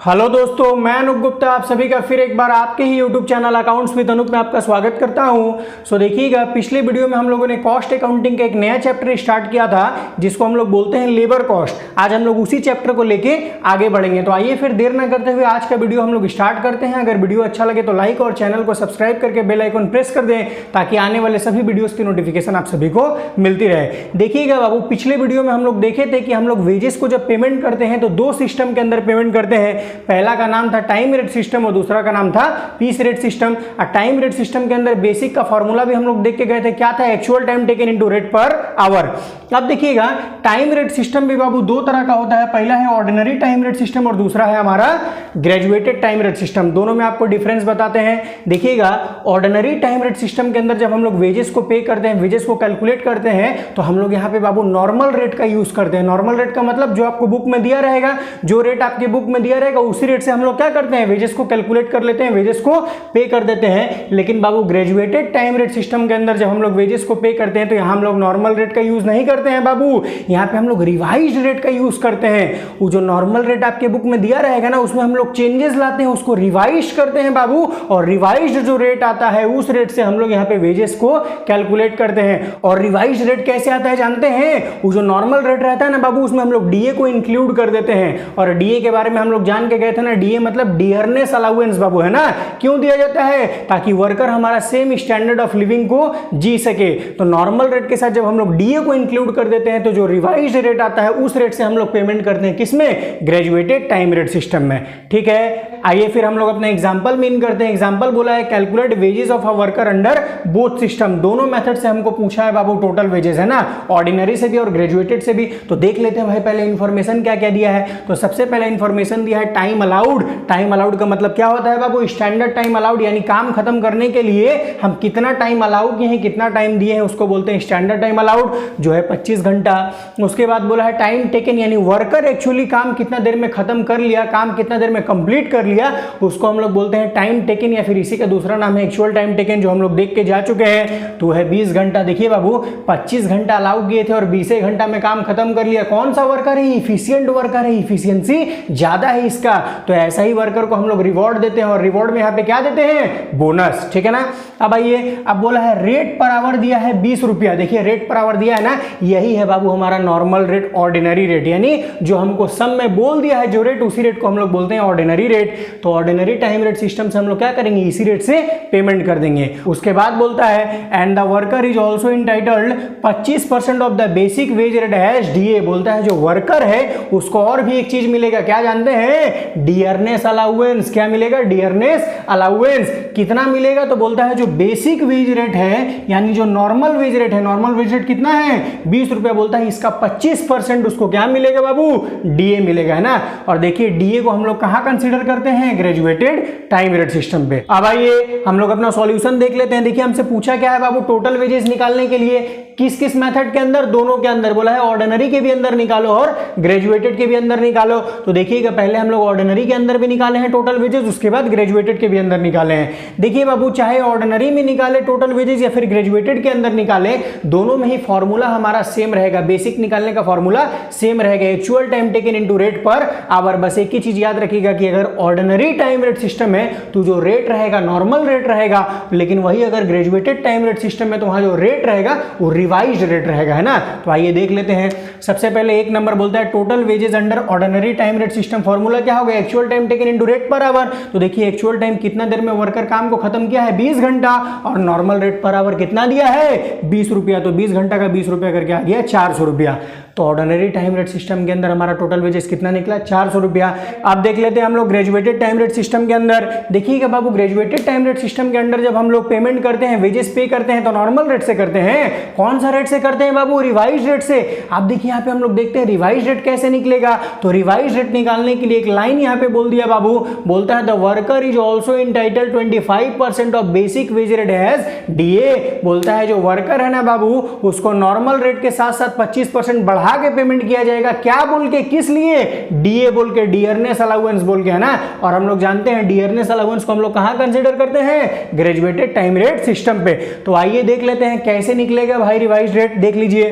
Hello दोस्तों, मैं अनूप गुप्ता आप सभी का फिर एक बार आपके ही YouTube channel accounts with Anoop में आपका स्वागत करता हूं। सो देखिएगा, पिछले वीडियो में हम लोगों ने कॉस्ट अकाउंटिंग का एक नया चैप्टर स्टार्ट किया था जिसको हम लोग बोलते हैं लेबर कॉस्ट। आज हम लोग उसी चैप्टर को लेके आगे बढ़ेंगे। तो आइए फिर देर ना करते हुए आज का वीडियो हम लोग स्टार्ट करते हैं। अगर वीडियो अच्छा लगे तो लाइक और चैनल को सब्सक्राइब करके बेल आइकन प्रेस कर दें ताकि आने वाले सभी वीडियोस की नोटिफिकेशन आप सभी को मिलती रहे। देखिएगा बाबू, पिछले वीडियो में हम लोग देखे थे कि हम लोग वेजेस को जब पेमेंट करते हैं तो दो सिस्टम के अंदर पेमेंट करते हैं। पहला का नाम था टाइम रेट सिस्टम और दूसरा का नाम था piece rate system. Time rate system के अंदर बेसिक का फॉर्मूला भी हम लोग देख के गए थे, क्या था? Actual time taken into rate per our. अब देखिएगा, टाइम रेट सिस्टम भी बाबू दो तरह का होता है। पहला है ऑर्डिनरी टाइम रेट सिस्टम और दूसरा है हमारा ग्रेजुएटेड टाइम रेट सिस्टम। दोनों में आपको डिफरेंस बताते हैं। देखिएगा, ऑर्डिनरी टाइम रेट सिस्टम के अंदर जब हम लोग वेजेस को पे करते हैं, वेजेस को कैलकुलेट करते हैं, तो हम लोग यहाँ पे बाबू नॉर्मल रेट का यूज करते हैं। नॉर्मल रेट का मतलब जो आपको बुक में दिया रहेगा, जो रेट आपके बुक में दिया रहेगा उसी रेट से हम लोग क्या करते हैं, वेजेस को कैलकुलेट कर लेते हैं, वेजेस को पे कर देते हैं। लेकिन बाबू ग्रेजुएटेड टाइम रेट सिस्टम के अंदर जब हम लोग वेजेस को पे करते हैं तो यहां हम लोग नॉर्मल रेट का यूज नहीं करते हैं बाबू, यहां पे हम लोग रिवाइज्ड रेट का यूज करते हैं। वो जो नॉर्मल रेट आपके बुक में दिया रहेगा ना, उसमें हम लोग चेंजेस लाते हैं, उसको रिवाइज करते हैं बाबू, और रिवाइज्ड जो रेट आता है उस रेट से हम लोग यहाँ पे वेजेस को कैलकुलेट करते हैं। और रिवाइज्ड रेट कैसे आता है जानते हैं? वो जो नॉर्मल रेट रहता है ना बाबू, उसमें हम लोग डीए को इंक्लूड कर देते हैं। और डीए के बारे में हम लोग जान के गए थे ना, डीए मतलब डियरनेस अलाउंस बाबू, है ना। क्यों दिया जाता है? ताकि वर्कर हमारा सेम स्टैंडर्ड ऑफ लिविंग को जी सके। तो नॉर्मल रेट के साथ जब हम लोग डीए को इंक्लूड कर देते हैं तो जो रिवाइज्ड रेट आता है उस रेट से हम लोग पेमेंट करते हैं। किसमें? ग्रेजुएटेड टाइम रेट सिस्टम में। ठीक है, आइए फिर हम लोग अपने एग्जांपल मीन करते हैं। एग्जांपल बोला है calculate wages of a worker under both system. दोनों मेथड से हमको पूछा है बाबू टोटल वेजेस, है ना, ऑर्डिनरी से भी और ग्रेजुएटेड से भी। तो देख लेते हैं भाई पहले इंफॉर्मेशन क्या क्या दिया है। तो सबसे पहले इंफॉर्मेशन दिया है टाइम अलाउड। टाइम अलाउड का मतलब क्या होता है बाबू? स्टैंडर्ड टाइम अलाउड, यानी काम खत्म करने के लिए हम कितना टाइम अलाउ किए हैं, कितना टाइम दिए हैं, उसको बोलते हैं स्टैंडर्ड टाइम अलाउड, जो है 25 घंटा। उसके बाद बोला है टाइम टेकन, यानी वर्कर एक्चुअली काम कितना देर में खत्म कर लिया, काम कितना देर में कंप्लीट कर लिया, उसको हम लोग बोलते हैं टाइम टेकन, या फिर इसी का दूसरा नाम है एक्चुअल टाइम टेकन, जो हम लोग देख के जा चुके हैं। तो है 20 घंटा। देखिए बाबू, 25 घंटा अलाउ किए थे और 20 घंटा में काम खत्म कर लिया। कौन सा वर्कर है? इफिशियंट वर्कर है, इफिशियंसी ज्यादा है इसका। तो ऐसा ही वर्कर को हम लोग रिवॉर्ड देते हैं, और रिवॉर्ड में यहाँ पे क्या देते हैं? बोनस। ठीक है ना। अब आइए, अब बोला है रेट पर आवर दिया है 20 रुपया। देखिए रेट पर आवर दिया है ना, यही है बाबू हमारा नॉर्मल रेट, ऑर्डिनरी रेट, यानी जो हमको सम में बोल दिया है जो रेट, उसी रेट को हम लोग बोलते हैं ऑर्डिनरी रेट। तो ऑर्डिनरी टाइम रेट सिस्टम से हम लोग क्या करेंगे? इसी रेट से पेमेंट कर देंगे। उसके बाद बोलता है and the worker is also entitled 25% of the basic wage rate as DA. बोलता है जो वर्कर है उसको और भी एक चीज मिलेगा, क्या जानते हैं? Dearness allowance. क्या मिलेगा? Dearness allowance. कितना मिलेगा? तो बोलता है जो बेसिक वेज रेट है, यानी जो नॉर्मल वेज रेट है, नॉर्मल वेज रेट कितना है? 20 रुपया। बोलता है इसका 25% उसको क्या मिलेगा बाबू? डीए मिलेगा, है ना। और देखिए डीए को हम लोग कहां कंसीडर करते हैं? ग्रेजुएटेड टाइम रेट सिस्टम पे। अब आइए हम लोग अपना सॉल्यूशन देख लेते हैं। देखिए हमसे पूछा क्या है बाबू? टोटल वेजेस निकालने के लिए किस किस मेथड के अंदर? दोनों के अंदर। बोला है ऑर्डिनरी के भी अंदर निकालो और ग्रेजुएटेड के भी अंदर निकालो। तो देखिएगा, पहले हम लोग ऑर्डिनरी के अंदर भी निकाले हैं टोटल वेजेस, उसके बाद ग्रेजुएटेड के भी अंदर निकाले हैं। देखिए बाबू, चाहे ऑर्डिनरी में निकाले टोटल वेजेस या फिर ग्रेजुएटेड के अंदर निकाले, दोनों में ही फॉर्मूला हमारा सेम रहेगा। बेसिक निकालने का फॉर्मूला सेम रहेगा, actual time taken into rate per our. बस एक ही चीज याद रखिएगा कि अगर ऑर्डिनरी टाइम रेट सिस्टम है तो जो रेट रहेगा नॉर्मल रेट रहेगा, लेकिन वही अगर ग्रेजुएटेड टाइम रेट सिस्टम है तो वहां जो रेट रहेगा वो रिवाइज्ड रेट रहेगा, है ना। तो आइए देख लेते हैं। सबसे पहले एक नंबर बोलता है total wages under ordinary time rate system. Formula क्या होगा? Actual time taken into rate per hour. तो देखिए एक्चुअल टाइम कितना देर में वर्कर काम को खत्म किया है? 20 घंटा। और नॉर्मल रेट पर आवर कितना दिया है? 20 रुपया। तो 20 घंटा का 20 रुपया करके आ गया 400 रुपया। तो ऑर्डिनरी टाइम रेट सिस्टम के अंदर हमारा टोटल वेजेस कितना निकला? 400 रुपया। अब देख लेते हैं हम लोग ग्रेजुएटेड टाइम रेट सिस्टम के अंदर। देखिएगा बाबू, ग्रेजुएटेड टाइम रेट सिस्टम के अंदर जब हम लोग पेमेंट करते हैं, वेजेस पे करते हैं, तो नॉर्मल रेट से करते हैं। कौन सा रेट से करते हैं बाबू? रिवाइज रेट से। अब देखिए यहाँ पे हम लोग देखते हैं रिवाइज रेट कैसे निकलेगा। तो रिवाइज रेट निकालने के लिए एक लाइन यहाँ पे बोल दिया बाबू, बोलता है the worker is also entitled 25% of basic wage rate as DA. बोलता है जो वर्कर है ना बाबू, उसको नॉर्मल रेट के साथ साथ 25% बढ़ा के पेमेंट किया जाएगा। क्या बोल के? किस लिए? डीए बोल के, डियरनेस अलाउंस बोल के, है ना। और हम लोग जानते हैं डियरनेस अलाउंस को हम लोग कहां कंसीडर करते हैं? ग्रेजुएटेड टाइम रेट सिस्टम पे। तो आइए देख लेते हैं कैसे निकलेगा भाई रिवाइज रेट। देख लीजिए,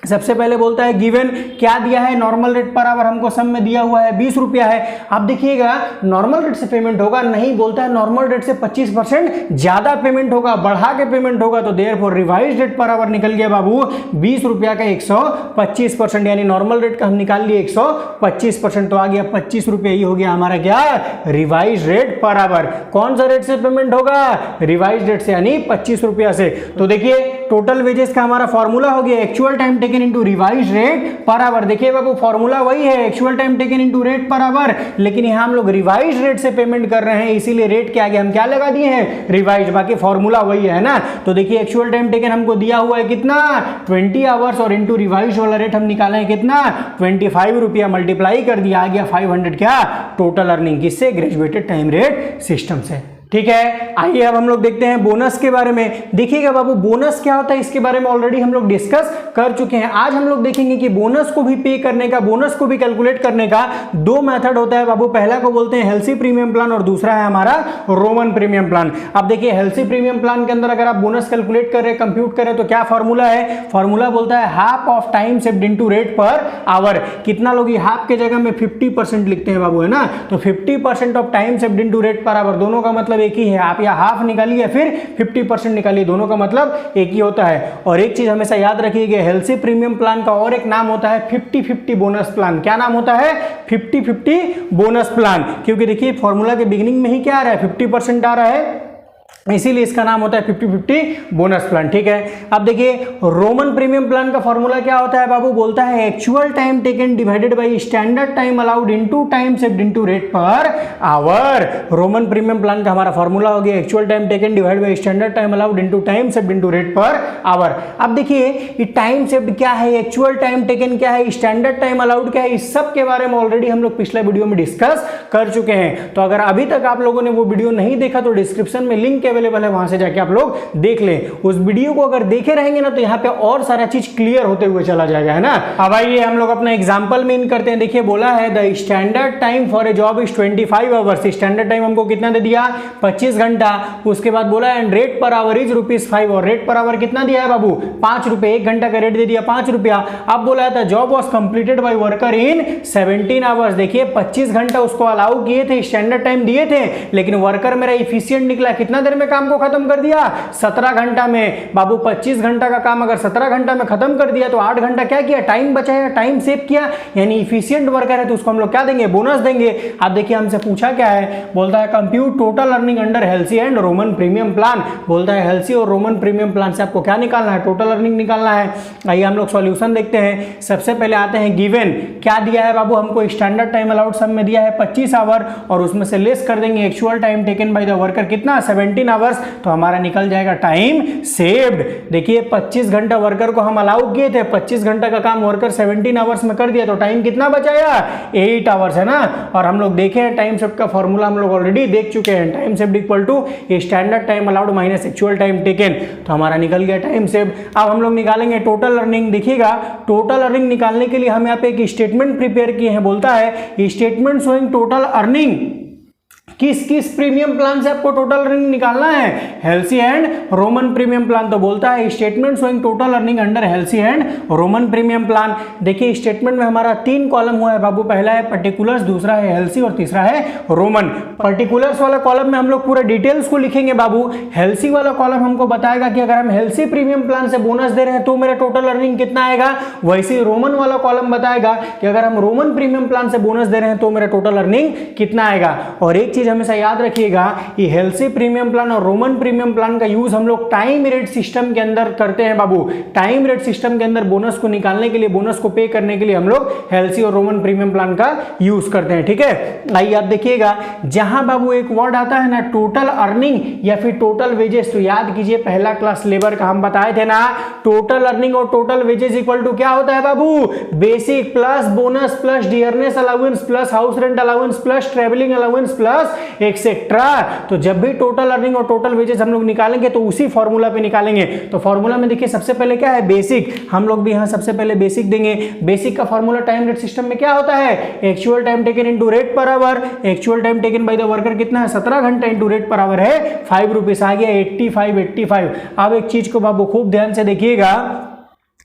सबसे पहले बोलता है गिवन क्या दिया है, नॉर्मल रेट पर आवर हमको सम में दिया हुआ है 20 रुपया है। आप देखिएगा नॉर्मल रेट से पेमेंट होगा, नहीं बोलता है नॉर्मल रेट से 25% ज्यादा पेमेंट होगा, बढ़ा के पेमेंट होगा, तो therefore revise rate per our निकल गया बाबू 20 रुपया का 125%, यानी नॉर्मल रेट का हम निकाल लिए 125%, तो आ गया 25 रुपये। ही हो गया हमारा क्या, रिवाइज रेट पर आवर। कौन सा रेट से पेमेंट होगा, रिवाइज रेट से, यानी 25 रुपया से। तो देखिए टोटल वेजेस का हमारा फॉर्मूला हो गया actual time taken into revise rate per our. देखिए बाबू फॉर्मूला वही है, actual time taken into rate per our, लेकिन यहां हम लोग रिवाइज रेट से पेमेंट कर रहे हैं, इसीलिए रेट के आगे हम क्या लगा दिए हैं, रिवाइज, बाकी फॉर्मूला वही है ना। तो देखिए एक्चुअल टाइम टेकन हमको दिया हुआ है कितना, 20 आवर्स, और इनटू रिवाइज वाला रेट हम निकाले हैं कितना, 25 रुपया, मल्टीप्लाई कर दिया, आ गया 500 क्या, टोटल अर्निंग, किससे, ग्रेजुएटेड टाइम रेट सिस्टम से। ठीक है, आइए अब हम लोग देखते हैं बोनस के बारे में। देखिएगा बाबू बोनस क्या होता है, इसके बारे में ऑलरेडी हम लोग डिस्कस कर चुके हैं। आज हम लोग देखेंगे कि बोनस को भी पे करने का, बोनस को भी कैलकुलेट करने का दो मेथड होता है बाबू। पहला को बोलते हैं हेल्सी प्रीमियम प्लान और दूसरा है हमारा रोमन प्रीमियम प्लान। अब देखिए हेल्सी प्रीमियम प्लान के अंदर अगर आप बोनस कैलकुलेट कर रहे, कंप्यूट करें, तो क्या फॉर्मूला है, फॉर्मूला बोलता है half of time saved into rate per our. कितना लोग हाफ के जगह में 50% लिखते हैं बाबू, है ना, तो 50% of time saved into rate per our, दोनों का मतलब एक ही है। आप या हाफ निकालिए या फिर 50% निकालिए, दोनों का मतलब एक ही होता है। और एक चीज हमेशा याद रखिएगा, हेल्सी प्रीमियम प्लान का और एक नाम होता है 50-50 बोनस प्लान। क्या नाम होता है, 50-50 बोनस प्लान, क्योंकि देखिए फॉर्मूला के बिगिनिंग में ही क्या आ रहा है, 50% आ रहा है, इसीलिए इसका नाम होता है 50-50 बोनस प्लान। ठीक है, अब देखिए रोमन प्रीमियम प्लान का फॉर्मूला क्या होता है बाबू, बोलता है actual time taken divided by standard time allowed into time saved into rate per our. Roman premium plan का हमारा फॉर्मूला हो गया actual time taken divided by standard time allowed into time saved into rate per our. अब देखिए ये time saved क्या है, actual time taken क्या है, स्टैंडर्ड टाइम अलाउड क्या है, इस सब के बारे में ऑलरेडी हम लोग पिछले वीडियो में डिस्कस कर चुके हैं। तो अगर अभी तक आप लोगों ने वो वीडियो नहीं देखा तो डिस्क्रिप्शन में लिंक अवेलेबल है, वहां से जाके आप लोग देख लें। उस वीडियो को अगर देखे रहेंगे ना तो यहाँ पे और सारा चीज क्लियर होते हुए चला जाएगा, है ना। अब आइए हम लोग अपना एग्जांपल में इन करते हैं। देखिए बोला है the standard time for a job is 25 hours. Standard time हमको कितना दे दिया, 25 घंटा। उसके बाद बोला and rate per our is ₹5, और रेट पर आवर कितना दिया है बाबू, 5 रुपए, 1 घंटा का रेट दे दिया 5 रुपया। अब बोला था job was completed by worker in 17 hours. देखिए 25 घंटा उसको अलाउ किए थे, स्टैंडर्ड टाइम दिए थे, लेकिन वर्कर मेरा इफिशियंट निकला, कितना देर में काम को खत्म कर दिया, 17 घंटा में। बाबू 25 घंटा का काम अगर 17 घंटा में खत्म कर दिया तो 8 घंटा क्या किया, टाइम बचाया, टाइम सेव किया, यानी इफिशिएंट वर्कर है तो उसको हम लोग क्या देंगे, बोनस देंगे। अब देखिए हमसे पूछा क्या है, बोलता है compute total earning under Halsey and Roman premium plan. बोलता है हेल्सी और रोमन प्रीमियम प्लान से आपको क्या निकालना है, टोटल अर्निंग निकालना है। आइए हम लोग सॉल्यूशन देखते हैं। सबसे पहले आते हैं गिवन, क्या दिया है बाबू हमको, स्टैंडर्ड टाइम अलाउड सम में दिया है 25 आवर, और उसमें से लेस कर देंगे actual time taken by the worker कितना, 17 आवर्स, तो हमारा निकल जाएगा टाइम सेव्ड। देखिए 25 घंटा वर्कर को हम अलाउ किए थे, 25 घंटा का काम वर्कर 17 आवर्स में कर दिया, तो टाइम कितना बचाया, 8 आवर्स, है ना। और हम लोग देखे हैं टाइम सेव्ड का फॉर्मूला हम लोग ऑलरेडी देख चुके हैं, time saved equal to standard time allowed minus actual time taken, तो हमारा निकल गया टाइम सेव्ड। अब हम लोग निकालेंगे टोटल अर्निंग। देखिएगा टोटल अर्निंग निकालने के लिए हम यहाँ पे एक स्टेटमेंट प्रिपेयर किए हैं, बोलता है स्टेटमेंट शोइंग टोटल अर्निंग, किस किस प्रीमियम प्लान से आपको टोटल अर्निंग निकालना है, Halsey and Roman premium plan. तो बोलता है statement showing total earning under Halsey and Roman premium plan. देखिए स्टेटमेंट में हमारा 3 कॉलम हुआ है बाबू, पहला है पर्टिकुलर्स, दूसरा है हेल्सी और तीसरा है रोमन। पर्टिकुलर्स वाला कॉलम में हम लोग पूरा डिटेल्स को लिखेंगे बाबू। हेल्सी वाला कॉलम हमको बताएगा कि अगर हम हेल्सी प्रीमियम प्लान से बोनस दे रहे हैं तो मेरा टोटल अर्निंग कितना आएगा। वैसे रोमन वाला कॉलम बताएगा कि अगर हम रोमन प्रीमियम प्लान से बोनस दे रहे हैं तो मेरा टोटल अर्निंग कितना आएगा। और एक चीज हमेशा याद रखिएगा कि हेल्सी प्रीमियम प्लान और रोमन प्रीमियम प्लान का यूज हम लोग टाइम रेट सिस्टम के अंदर करते हैं बाबू। टाइम रेट सिस्टम के अंदर बोनस को निकालने के लिए, बोनस को पे करने के लिए हम लोग हेल्सी और रोमन प्रीमियम प्लान का यूज करते हैं। ठीक है, आइए आप देखिएगा जहां बाबू एक वर्ड आता है ना टोटल अर्निंग या फिर टोटल वेजेस, तो याद कीजिए पहला क्लास लेबर का हम बताए थे ना, टोटल अर्निंग और टोटल वेजेस इक्वल टू क्या होता है बाबू, basic plus bonus plus dearness allowance plus house rent allowance plus travelling allowance plus etcetera. तो जब भी टोटल अर्निंग और टोटल वेजेस हम लोग निकालेंगे तो उसी फॉर्मूला पे निकालेंगे। तो फॉर्मूला में देखिए सबसे पहले क्या है, बेसिक, हम लोग भी यहां सबसे पहले बेसिक देंगे। बेसिक का फॉर्मूला टाइम रेट सिस्टम में क्या होता है, actual time taken into rate per our. Actual time taken by the worker कितना है, 17 घंटा इनटू रेट पर आवर है 5 रुपीस, आ गया 85। अब एक चीज को बाबू खूब ध्यान से देखिएगा,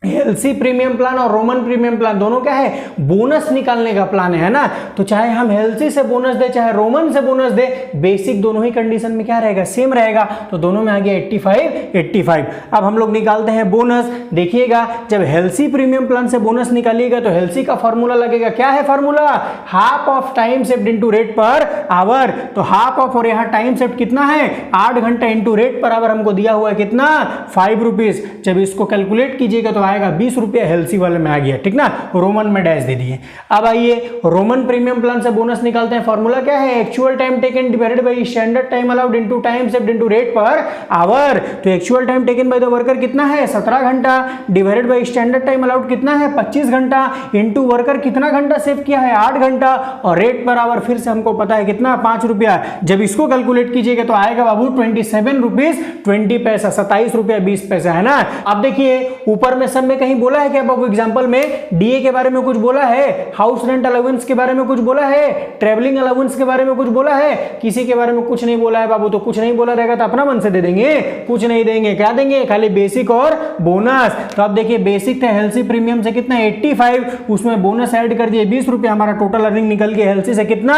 एलसी प्रीमियम प्लान और रोमन प्रीमियम प्लान दोनों क्या है, बोनस निकालने का प्लान है ना। तो चाहे हम एलसी से बोनस दे चाहे रोमन से बोनस दे, बेसिक दोनों ही कंडीशन में क्या रहेगा, सेम रहेगा। तो दोनों में आ गया 85। अब हम लोग निकालते हैं बोनस। देखिएगा जब एलसी प्रीमियम प्लान से बोनस निकालिएगा तो एलसी का फॉर्मूला लगेगा, क्या है formula, half of time shift into rate per hour. तो हाफ ऑफ और यहाँ टाइम शिफ्ट कितना है, 8 घंटा इनटू रेट पर आवर हमको दिया हुआ है कितना, 5 रुपीज। जब इसको कैलकुलेट कीजिएगा तो आएगा 20 रुपया, एलसी वाले में आ गया, ठीक ना, रोमन में डैश दे दिए। अब आइए रोमन प्रीमियम प्लान से बोनस निकालते हैं। फॉर्मूला क्या है, actual time taken divided by standard time allowed into time saved into rate per hour. तो actual time taken by the worker कितना है, 17 घंटा, divided by standard time allowed कितना है, 25 घंटा, इनटू वर्कर कितना घंटा सेव किया है, 8 घंटा, और रेट पर आवर फिर से हमको पता है कितना, 5 रुपया। जब इसको कैलकुलेट कीजिएगा तो आएगा बाबू 27 रुपीज 20 पैसा, 27 रुपया 20 पैसा, है ना। अब देखिए ऊपर में सब में कहीं बोला है क्या बाबू, एग्जांपल में डीए के बारे में कुछ बोला है, हाउस रेंट अलाउंस के बारे में कुछ बोला है, ट्रैवलिंग अलाउंस के बारे में कुछ बोला है, किसी के बारे में कुछ नहीं बोला है बाबू। तो कुछ नहीं बोला रहेगा तो अपना मन से दे देंगे, कुछ नहीं देंगे, क्या देंगे, खाली बेसिक और बोनस। तो अब देखिए बेसिक थे एलसी प्रीमियम से कितना 85, उसमें बोनस ऐड कर दिए 20 रुपया, हमारा टोटल अर्निंग निकल गया एलसी से कितना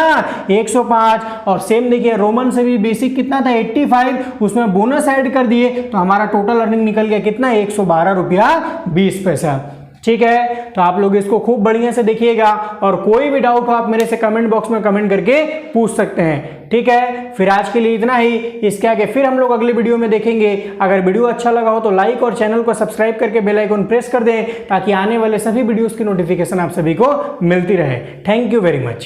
105। और सेम देखिए रोमन से भी बेसिक कितना था 85, उसमें बोनस ऐड कर दिए तो हमारा टोटल अर्निंग निकल गया कितना 112 रुपया 20 पैसा। ठीक है, तो आप लोग इसको खूब बढ़िया से देखिएगा और कोई भी डाउट हो आप मेरे से कमेंट बॉक्स में कमेंट करके पूछ सकते हैं। ठीक है, फिर आज के लिए इतना ही। इसके आगे फिर हम लोग अगले वीडियो में देखेंगे। अगर वीडियो अच्छा लगा हो तो लाइक और चैनल को सब्सक्राइब करके बेल आइकन प्रेस कर दें ताकि आने वाले सभी वीडियोस की नोटिफिकेशन आप सभी को मिलती रहे। Thank you very much.